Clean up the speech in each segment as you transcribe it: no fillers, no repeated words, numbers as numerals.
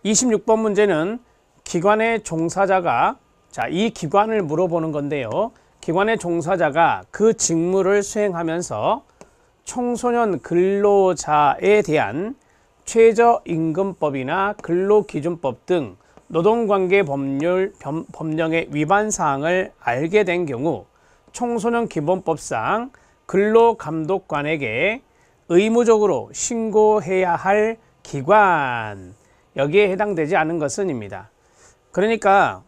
26번 문제는 기관의 종사자가, 자, 이 기관을 물어보는 건데요. 기관의 종사자가 그 직무를 수행하면서 청소년 근로자에 대한 최저임금법이나 근로기준법 등 노동관계 법령의 위반 사항을 알게 된 경우 청소년 기본법상 근로감독관에게 의무적으로 신고해야 할 기관, 여기에 해당되지 않은 것은입니다. 그러니까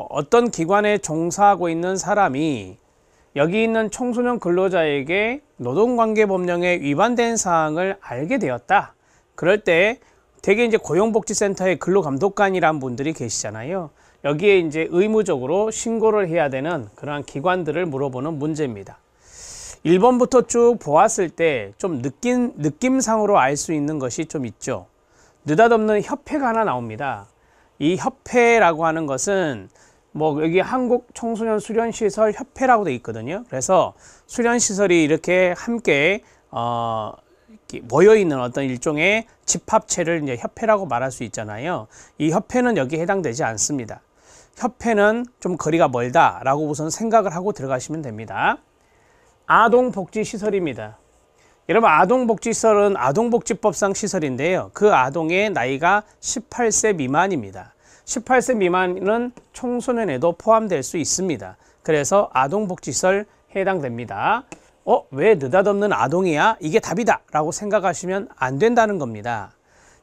어떤 기관에 종사하고 있는 사람이 여기 있는 청소년 근로자에게 노동관계 법령에 위반된 사항을 알게 되었다. 그럴 때 대개 이제 고용복지센터의 근로감독관이란 분들이 계시잖아요. 여기에 이제 의무적으로 신고를 해야 되는 그러한 기관들을 물어보는 문제입니다. 1번부터 쭉 보았을 때 좀 느낌상으로 알 수 있는 것이 좀 있죠. 느닷없는 협회가 하나 나옵니다. 이 협회라고 하는 것은 여기 한국청소년수련시설협회라고 되어 있거든요. 그래서 수련시설이 이렇게 함께 모여있는 어떤 일종의 집합체를 이제 협회라고 말할 수 있잖아요. 이 협회는 여기에 해당되지 않습니다. 협회는 좀 거리가 멀다라고 우선 생각을 하고 들어가시면 됩니다. 아동복지시설입니다. 여러분, 아동복지시설은 아동복지법상 시설인데요. 그 아동의 나이가 18세 미만입니다. 18세 미만은 청소년에도 포함될 수 있습니다. 그래서 아동복지시설 해당됩니다. 왜 느닷없는 아동이야? 이게 답이다 라고 생각하시면 안 된다는 겁니다.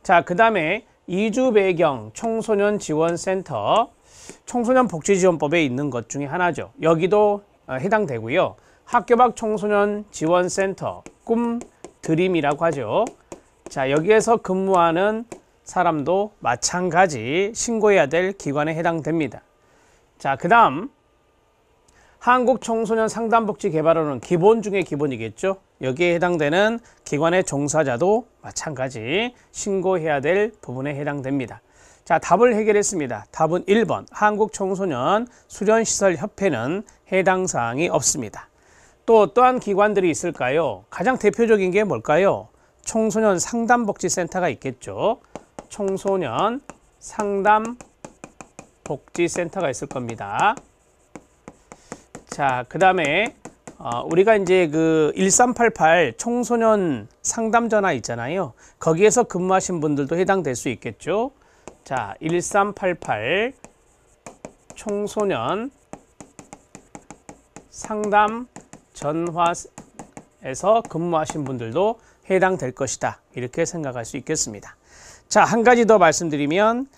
자, 그 다음에 이주배경 청소년지원센터, 청소년복지지원법에 있는 것 중에 하나죠. 여기도 해당되고요. 학교 밖 청소년 지원센터, 꿈드림이라고 하죠. 자, 여기에서 근무하는 사람도 마찬가지 신고해야 될 기관에 해당됩니다. 자, 그 다음 한국청소년 상담복지개발원은 기본 중에 기본이겠죠. 여기에 해당되는 기관의 종사자도 마찬가지 신고해야 될 부분에 해당됩니다. 자, 답을 해결했습니다. 답은 1번 한국청소년 수련시설협회는 해당 사항이 없습니다. 또한 기관들이 있을까요? 가장 대표적인 게 뭘까요? 청소년 상담복지센터가 있겠죠. 청소년 상담복지센터가 있을 겁니다. 자, 그 다음에 우리가 이제 그 1388 청소년 상담전화 있잖아요. 거기에서 근무하신 분들도 해당될 수 있겠죠. 자, 1388 청소년 상담 전화에서 근무하신 분들도 해당될 것이다. 이렇게 생각할 수 있겠습니다. 자, 한 가지 더 말씀드리면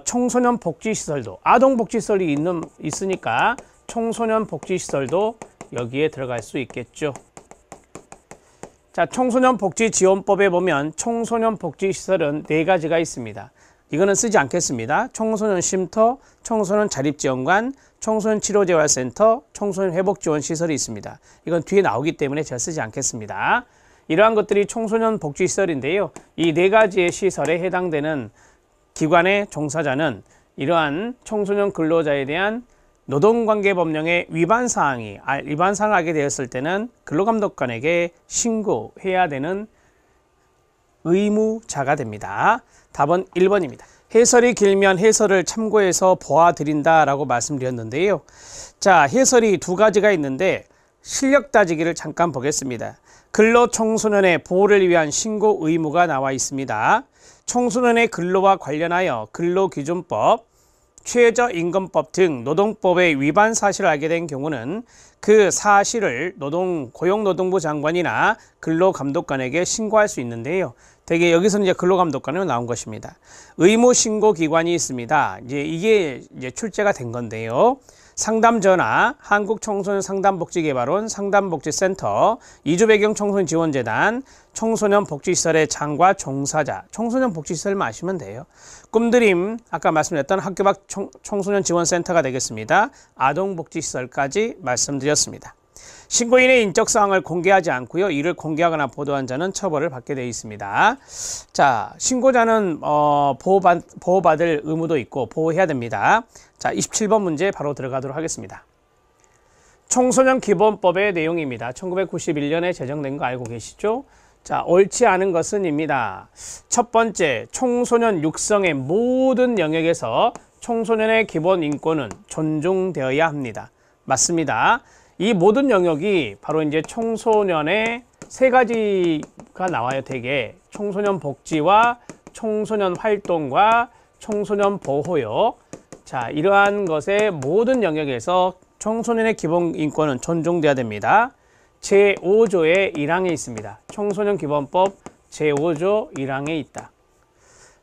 청소년 복지시설도 아동복지시설이 있으니까 청소년 복지시설도 여기에 들어갈 수 있겠죠. 자, 청소년 복지지원법에 보면 청소년 복지시설은 4가지가 있습니다. 이거는 쓰지 않겠습니다. 청소년 쉼터, 청소년 자립지원관, 청소년 치료재활센터, 청소년 회복지원시설이 있습니다. 이건 뒤에 나오기 때문에 제가 쓰지 않겠습니다. 이러한 것들이 청소년 복지시설인데요. 이 4가지의 시설에 해당되는 기관의 종사자는 이러한 청소년 근로자에 대한 노동관계법령의 위반사항을 알게 되었을 때는 근로감독관에게 신고해야 되는 의무자가 됩니다. 답은 1번입니다. 해설이 길면 해설을 참고해서 보아드린다라고 말씀드렸는데요. 자, 해설이 2가지가 있는데 실력 따지기를 잠깐 보겠습니다. 근로청소년의 보호를 위한 신고 의무가 나와 있습니다. 청소년의 근로와 관련하여 근로기준법, 최저임금법 등 노동법의 위반 사실을 알게 된 경우는 그 사실을 고용노동부 장관이나 근로감독관에게 신고할 수 있는데요. 대개 여기서는 이제 근로감독관으로 나온 것입니다. 의무신고기관이 있습니다. 이게 출제가 된 건데요. 상담전화, 한국청소년 상담복지개발원, 상담복지센터, 이주배경 청소년지원재단, 청소년복지시설의 장과 종사자, 청소년복지시설만 아시면 돼요. 꿈드림, 아까 말씀드렸던 학교 밖 청소년지원센터가 되겠습니다. 아동복지시설까지 말씀드렸습니다. 신고인의 인적사항을 공개하지 않고요. 이를 공개하거나 보도한 자는 처벌을 받게 되어 있습니다. 자, 신고자는 보호받을 의무도 있고 보호해야 됩니다. 자, 27번 문제 바로 들어가도록 하겠습니다. 청소년 기본법의 내용입니다. 1991년에 제정된 거 알고 계시죠? 자, 옳지 않은 것은입니다. 첫 번째, 청소년 육성의 모든 영역에서 청소년의 기본 인권은 존중되어야 합니다. 맞습니다. 이 모든 영역이 바로 이제 청소년의 세 가지가 나와요. 되게 청소년 복지와 청소년 활동과 청소년 보호요. 자, 이러한 것의 모든 영역에서 청소년의 기본 인권은 존중돼야 됩니다. 제5조의 1항에 있습니다. 청소년 기본법 제5조 1항에 있다.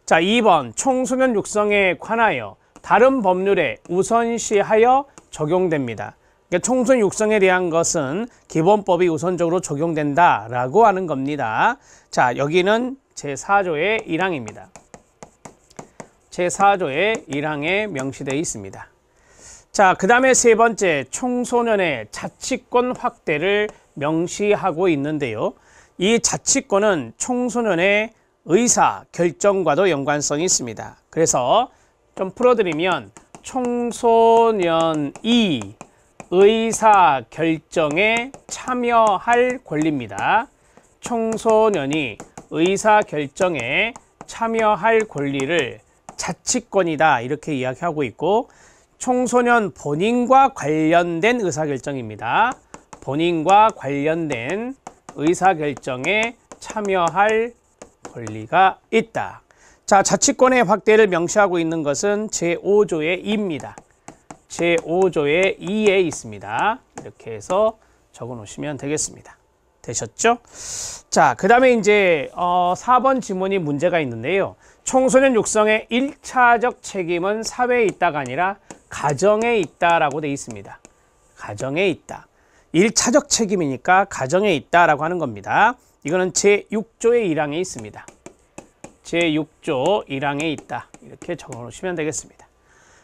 자, 2번 청소년 육성에 관하여 다른 법률에 우선시하여 적용됩니다. 그러니까 청소년 육성에 대한 것은 기본법이 우선적으로 적용된다라고 하는 겁니다. 자, 여기는 제4조의 1항입니다. 제4조의 1항에 명시되어 있습니다. 자, 그 다음에 세 번째, 청소년의 자치권 확대를 명시하고 있는데요. 이 자치권은 청소년의 의사 결정과도 연관성이 있습니다. 그래서 좀 풀어드리면 청소년이 의사 결정에 참여할 권리입니다. 청소년이 의사 결정에 참여할 권리를 자치권이다 이렇게 이야기하고 있고, 청소년 본인과 관련된 의사결정입니다. 본인과 관련된 의사결정에 참여할 권리가 있다. 자, 자치권의 확대를 명시하고 있는 것은 제5조의 2입니다. 제5조의 2에 있습니다. 이렇게 해서 적어 놓으시면 되겠습니다. 되셨죠? 자, 그 다음에 이제 4번 지문이 문제가 있는데요. 청소년 육성의 1차적 책임은 사회에 있다가 아니라 가정에 있다라고 되어 있습니다. 가정에 있다. 1차적 책임이니까 가정에 있다라고 하는 겁니다. 이거는 제6조의 1항에 있습니다. 제6조 1항에 있다. 이렇게 적어 놓으시면 되겠습니다.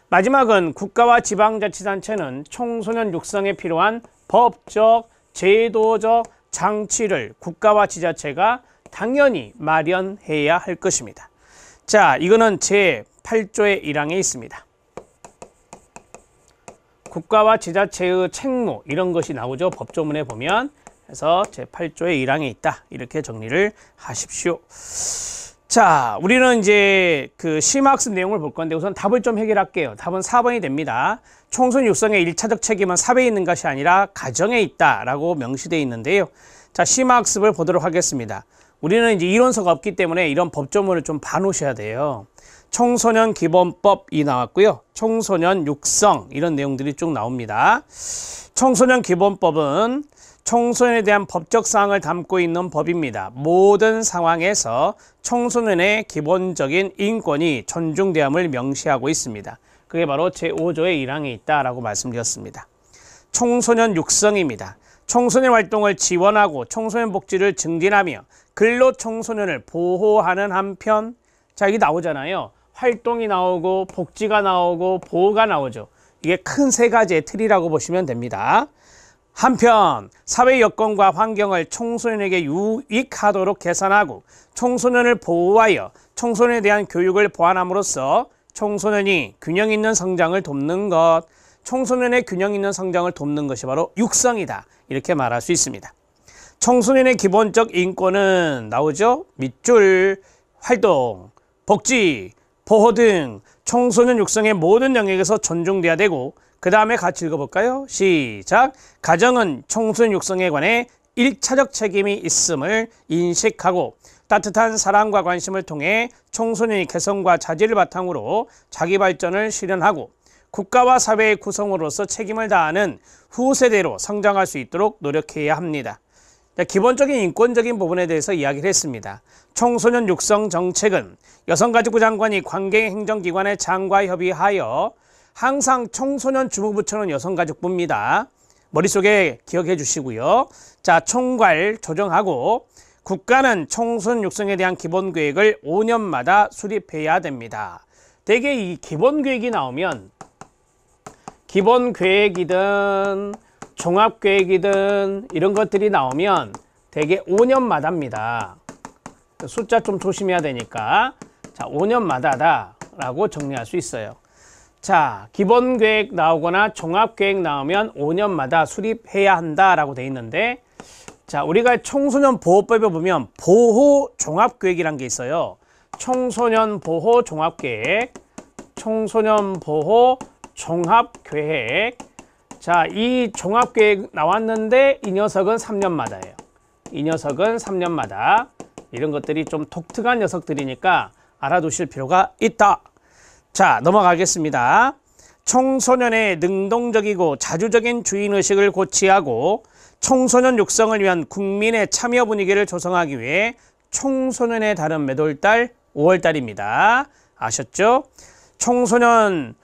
마지막은 국가와 지방자치단체는 청소년 육성에 필요한 법적, 제도적 장치를 국가와 지자체가 당연히 마련해야 할 것입니다. 자, 이거는 제8조의 1항에 있습니다. 국가와 지자체의 책무 이런 것이 나오죠. 법조문에 보면. 그래서 제8조의 1항에 있다. 이렇게 정리를 하십시오. 자, 우리는 이제 그 심화학습 내용을 볼 건데 우선 답을 좀 해결할게요. 답은 4번이 됩니다. 청소년 육성의 1차적 책임은 사회에 있는 것이 아니라 가정에 있다라고 명시되어 있는데요. 자, 심화학습을 보도록 하겠습니다. 우리는 이제 이론서가 없기 때문에 이런 법조문을 좀 봐놓으셔야 돼요. 청소년 기본법이 나왔고요. 청소년 육성 이런 내용들이 쭉 나옵니다. 청소년 기본법은 청소년에 대한 법적 사항을 담고 있는 법입니다. 모든 상황에서 청소년의 기본적인 인권이 존중됨을 명시하고 있습니다. 그게 바로 제5조의 1항에 있다라고 말씀드렸습니다. 청소년 육성입니다. 청소년 활동을 지원하고 청소년 복지를 증진하며 근로 청소년을 보호하는 한편, 자, 이게 나오잖아요. 활동이 나오고 복지가 나오고 보호가 나오죠. 이게 큰 세 가지의 틀이라고 보시면 됩니다. 한편 사회 여건과 환경을 청소년에게 유익하도록 개선하고 청소년을 보호하여 청소년에 대한 교육을 보완함으로써 청소년이 균형 있는 성장을 돕는 것, 청소년의 균형 있는 성장을 돕는 것이 바로 육성이다. 이렇게 말할 수 있습니다. 청소년의 기본적 인권은 나오죠. 밑줄, 활동, 복지, 보호 등 청소년 육성의 모든 영역에서 존중돼야 되고, 그 다음에 같이 읽어볼까요? 시작! 가정은 청소년 육성에 관해 1차적 책임이 있음을 인식하고 따뜻한 사랑과 관심을 통해 청소년의 개성과 자질을 바탕으로 자기 발전을 실현하고 국가와 사회의 구성으로서 책임을 다하는 후세대로 성장할 수 있도록 노력해야 합니다. 기본적인 인권적인 부분에 대해서 이야기를 했습니다. 청소년 육성 정책은 여성가족부 장관이 관계 행정기관의 장과 협의하여, 항상 청소년 주무부처는 여성가족부입니다. 머릿속에 기억해 주시고요. 자, 총괄 조정하고 국가는 청소년 육성에 대한 기본계획을 5년마다 수립해야 됩니다. 대개 이 기본계획이 나오면 기본계획이든 종합계획이든 이런 것들이 나오면 대개 5년마다입니다. 숫자 좀 조심해야 되니까. 자, 5년마다다 라고 정리할 수 있어요. 자, 기본계획 나오거나 종합계획 나오면 5년마다 수립해야 한다라고 돼 있는데, 자, 우리가 청소년 보호법에 보면 보호 종합계획이란 게 있어요. 청소년 보호 종합계획, 청소년 보호 종합계획. 자, 이 종합계획 나왔는데 이 녀석은 3년마다예요. 이 녀석은 3년마다. 이런 것들이 좀 독특한 녀석들이니까 알아두실 필요가 있다. 자, 넘어가겠습니다. 청소년의 능동적이고 자주적인 주인의식을 고취하고 청소년 육성을 위한 국민의 참여 분위기를 조성하기 위해 청소년의 달은 몇 월달? 5월달입니다. 아셨죠? 청소년의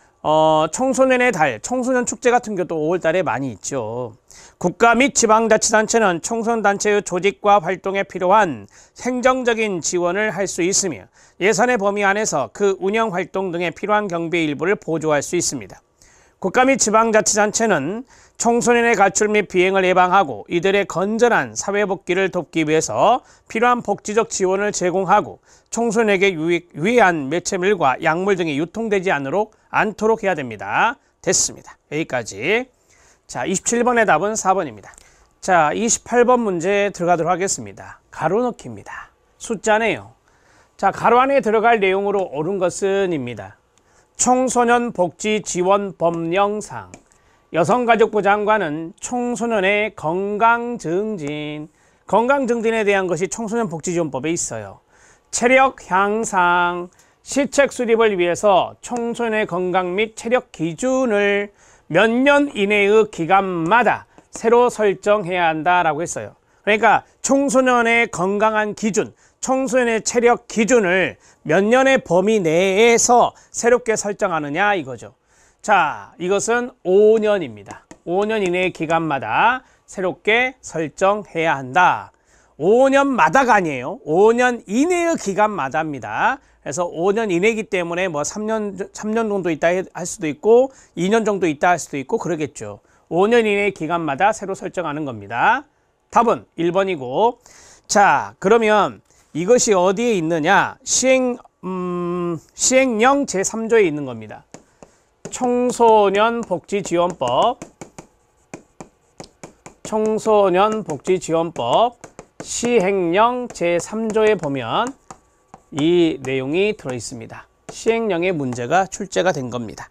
달, 청소년 축제 같은 것도 5월달에 많이 있죠. 국가 및 지방자치단체는 청소년단체의 조직과 활동에 필요한 행정적인 지원을 할 수 있으며 예산의 범위 안에서 그 운영 활동 등에 필요한 경비 일부를 보조할 수 있습니다. 국가 및 지방자치단체는 청소년의 가출 및 비행을 예방하고 이들의 건전한 사회복귀를 돕기 위해서 필요한 복지적 지원을 제공하고 청소년에게 유해한 매체물과 약물 등이 유통되지 않도록 해야 됩니다. 됐습니다. 여기까지. 자, 27번의 답은 4번입니다. 자, 28번 문제 들어가도록 하겠습니다. 가로 넣기입니다. 숫자네요. 자, 가로 안에 들어갈 내용으로 옳은 것은 입니다. 청소년 복지 지원 법령상 여성가족부 장관은 청소년의 건강 증진에 대한 것이 청소년 복지지원법에 있어요. 체력 향상, 시책 수립을 위해서 청소년의 건강 및 체력 기준을 몇 년 이내의 기간마다 새로 설정해야 한다라고 했어요. 그러니까 청소년의 건강한 기준, 청소년의 체력 기준을 몇 년의 범위 내에서 새롭게 설정하느냐 이거죠. 자, 이것은 5년입니다. 5년 이내의 기간마다 새롭게 설정해야 한다. 5년마다가 아니에요. 5년 이내의 기간마다입니다. 그래서 5년 이내이기 때문에 뭐 3년 정도 있다 할 수도 있고 2년 정도 있다 할 수도 있고 그러겠죠. 5년 이내의 기간마다 새로 설정하는 겁니다. 답은 1번이고. 자, 그러면 이것이 어디에 있느냐? 시행령 제3조에 있는 겁니다. 청소년 복지지원법, 시행령 제3조에 보면 이 내용이 들어 있습니다. 시행령의 문제가 출제가 된 겁니다.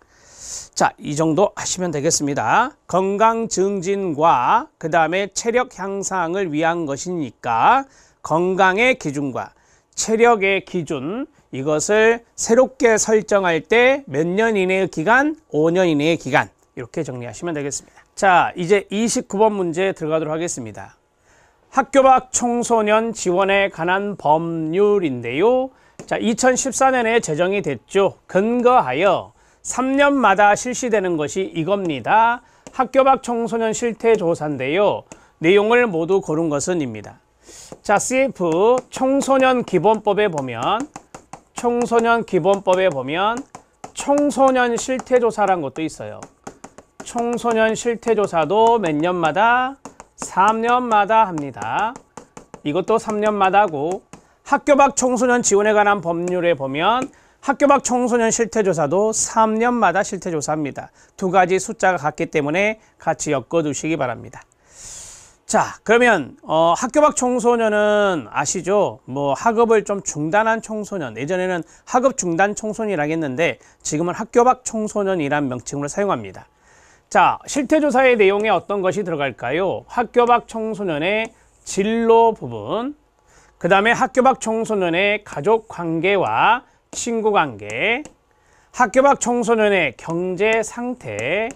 자, 이 정도 하시면 되겠습니다. 건강 증진과 그 다음에 체력 향상을 위한 것이니까 건강의 기준과 체력의 기준, 이것을 새롭게 설정할 때 몇 년 이내의 기간? 5년 이내의 기간. 이렇게 정리하시면 되겠습니다. 자, 이제 29번 문제 들어가도록 하겠습니다. 학교 밖 청소년 지원에 관한 법률인데요. 자, 2014년에 제정이 됐죠. 근거하여 3년마다 실시되는 것이 이겁니다. 학교 밖 청소년 실태조사인데요. 내용을 모두 고른 것은 입니다. 자, CF 청소년 기본법에 보면 청소년 실태조사란 것도 있어요. 청소년 실태조사도 몇 년마다? 3년마다 합니다. 이것도 3년마다고 학교 밖 청소년 지원에 관한 법률에 보면 학교 밖 청소년 실태조사도 3년마다 실태조사합니다. 두 가지 숫자가 같기 때문에 같이 엮어두시기 바랍니다. 자, 그러면 학교 밖 청소년은 아시죠? 뭐 학업을 좀 중단한 청소년, 예전에는 학업 중단 청소년이라고 했는데 지금은 학교 밖 청소년이란 명칭으로 사용합니다. 자, 실태조사의 내용에 어떤 것이 들어갈까요? 학교 밖 청소년의 진로 부분, 그 다음에 학교 밖 청소년의 가족관계와 친구관계, 학교 밖 청소년의 경제 상태,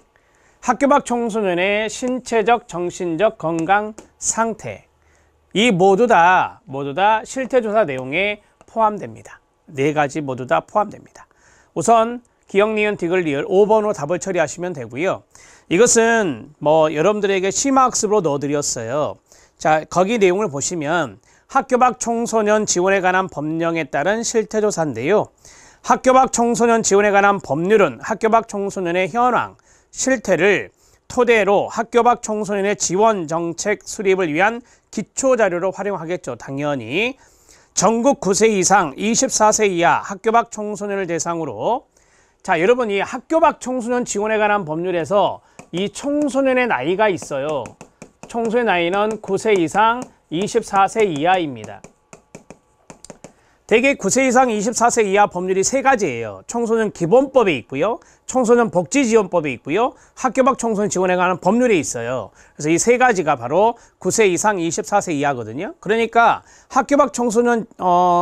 학교 밖 청소년의 신체적, 정신적 건강 상태, 이 모두 다 실태조사 내용에 포함됩니다. 네 가지 모두 다 포함됩니다. 우선 기억, 니은, 디귿, 리을 5번으로 답을 처리하시면 되고요. 이것은 뭐 여러분들에게 심화학습으로 넣어드렸어요. 자, 거기 내용을 보시면 학교 밖 청소년 지원에 관한 법령에 따른 실태조사인데요. 학교 밖 청소년 지원에 관한 법률은 학교 밖 청소년의 현황, 실태를 토대로 학교 밖 청소년의 지원 정책 수립을 위한 기초자료로 활용하겠죠. 당연히 전국 9세 이상 24세 이하 학교 밖 청소년을 대상으로, 자, 여러분, 이 학교 밖 청소년 지원에 관한 법률에서 이 청소년의 나이가 있어요. 청소년 나이는 9세 이상 24세 이하입니다. 대개 9세 이상 24세 이하 법률이 세 가지예요. 청소년 기본법에 있고요. 청소년 복지지원법에 있고요. 학교 밖 청소년 지원에 관한 법률에 있어요. 그래서 이 세 가지가 바로 9세 이상 24세 이하거든요. 그러니까 학교 밖 청소년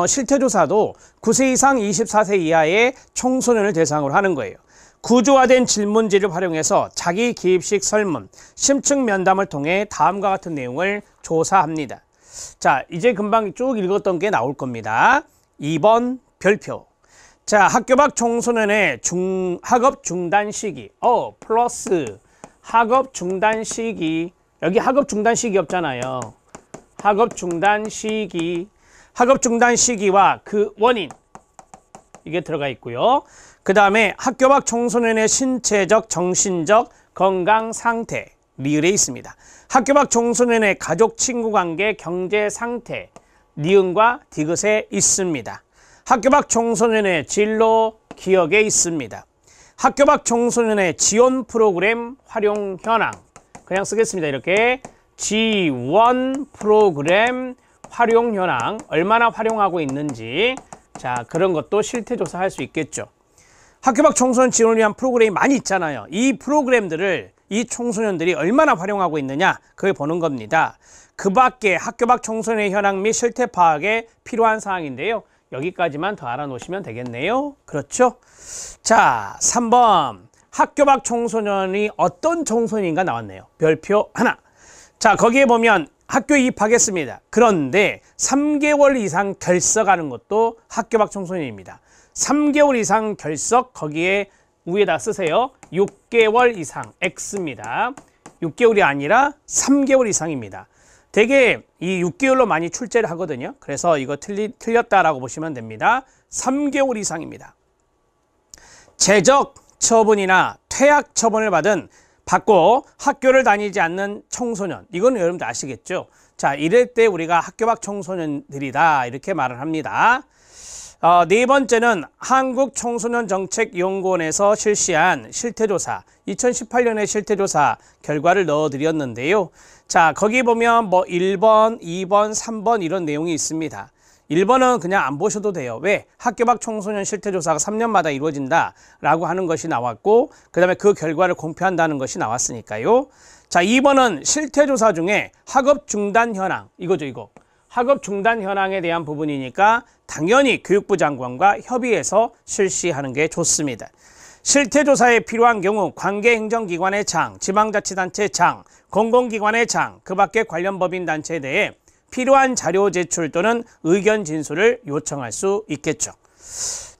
실태조사도 9세 이상 24세 이하의 청소년을 대상으로 하는 거예요. 구조화된 질문지를 활용해서 자기 기입식 설문, 심층 면담을 통해 다음과 같은 내용을 조사합니다. 자, 이제 금방 쭉 읽었던 게 나올 겁니다. 2번 별표. 자, 학교 밖 청소년의 학업 중단 시기. 플러스 학업 중단 시기. 여기 학업 중단 시기 없잖아요. 학업 중단 시기. 학업 중단 시기와 그 원인. 이게 들어가 있고요. 그 다음에 학교 밖 청소년의 신체적, 정신적 건강 상태. 리을에 있습니다. 학교 밖 청소년의 가족, 친구 관계, 경제 상태. 니은과 디귿에 있습니다. 학교 밖 청소년의 진로, 기억에 있습니다. 학교 밖 청소년의 지원 프로그램 활용 현황. 그냥 쓰겠습니다. 이렇게 지원 프로그램 활용 현황. 얼마나 활용하고 있는지. 자, 그런 것도 실태조사할 수 있겠죠. 학교 밖 청소년 지원을 위한 프로그램이 많이 있잖아요. 이 프로그램들을 이 청소년들이 얼마나 활용하고 있느냐, 그걸 보는 겁니다. 그 밖에 학교 밖 청소년의 현황 및 실태 파악에 필요한 사항인데요. 여기까지만 더 알아놓으시면 되겠네요. 그렇죠? 자, 3번. 학교 밖 청소년이 어떤 청소년인가 나왔네요. 별표 하나. 자, 거기에 보면 학교에 입학했습니다. 그런데 3개월 이상 결석하는 것도 학교 밖 청소년입니다. 3개월 이상 결석, 거기에 위에다 쓰세요. 6개월 이상, X입니다. 6개월이 아니라 3개월 이상입니다. 되게 이 6개월로 많이 출제를 하거든요. 그래서 이거 틀렸다라고 보시면 됩니다. 3개월 이상입니다. 재적 처분이나 퇴학 처분을 받고 학교를 다니지 않는 청소년. 이건 여러분들 아시겠죠? 자, 이럴 때 우리가 학교 밖 청소년들이다 이렇게 말을 합니다. 네 번째는 한국청소년정책연구원에서 실시한 실태조사, 2018년의 실태조사 결과를 넣어드렸는데요. 자, 거기 보면 뭐 1번, 2번, 3번 이런 내용이 있습니다. 1번은 그냥 안 보셔도 돼요. 왜? 학교 밖 청소년 실태조사가 3년마다 이루어진다라고 하는 것이 나왔고, 그 다음에 그 결과를 공표한다는 것이 나왔으니까요. 자, 2번은 실태조사 중에 학업 중단 현황, 이거죠, 이거. 학업 중단 현황에 대한 부분이니까 당연히 교육부 장관과 협의해서 실시하는 게 좋습니다. 실태조사에 필요한 경우 관계행정기관의 장, 지방자치단체 장, 공공기관의 장, 그 밖에 관련 법인 단체에 대해 필요한 자료 제출 또는 의견 진술을 요청할 수 있겠죠.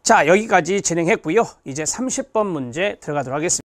자, 여기까지 진행했고요. 이제 30번 문제 들어가도록 하겠습니다.